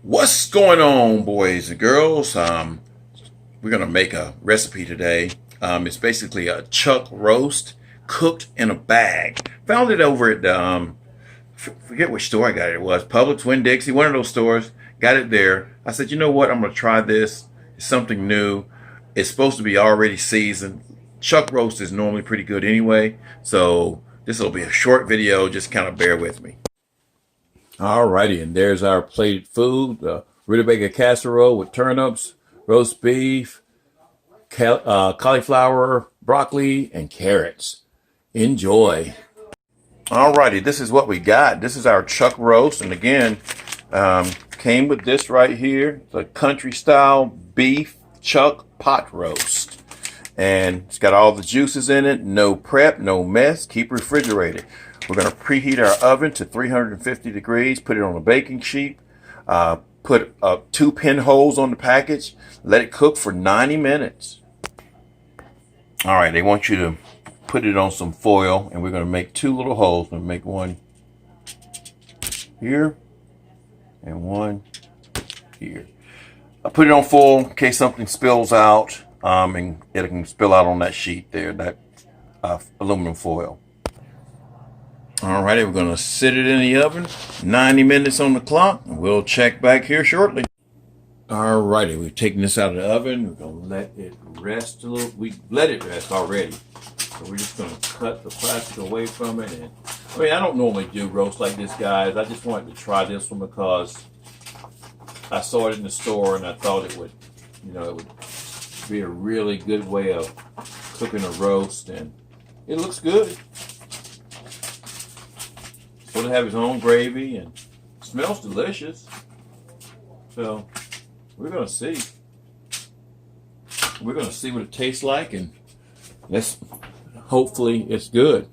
What's going on, boys and girls? We're gonna make a recipe today. It's basically a chuck roast cooked in a bag. Found it over at forget which store I got it. It was Publix, Winn-Dixie, one of those stores. Got it there. I said, you know what? I'm gonna try this. It's something new. It's supposed to be already seasoned. Chuck roast is normally pretty good anyway, so this will be a short video. Just kind of bear with me. Alrighty, and there's our plated food, rutabaga casserole with turnips, roast beef, cauliflower, broccoli, and carrots. Enjoy. Alrighty, this is what we got. This is our chuck roast, and again, came with this right here, the country style beef chuck pot roast. And it's got all the juices in it, no prep, no mess, keep refrigerated. We're going to preheat our oven to 350 degrees, put it on a baking sheet, put 2 pinholes on the package, let it cook for 90 minutes. All right, they want you to put it on some foil, and we're going to make 2 little holes. We're going to make one here and one here. I put it on foil in case something spills out, and it can spill out on that sheet there, that aluminum foil. Alrighty, we're going to sit it in the oven, 90 minutes on the clock, and we'll check back here shortly. Alrighty, we've taken this out of the oven. We're going to let it rest a little. We let it rest already. So we're just going to cut the plastic away from it. And I mean, I don't normally do roast like this, guys. I just wanted to try this one because I saw it in the store and I thought it would, it would be a really good way of cooking a roast, and it looks good. It'll have its own gravy and smells delicious. So we're gonna see. We're gonna see what it tastes like, and hopefully it's good.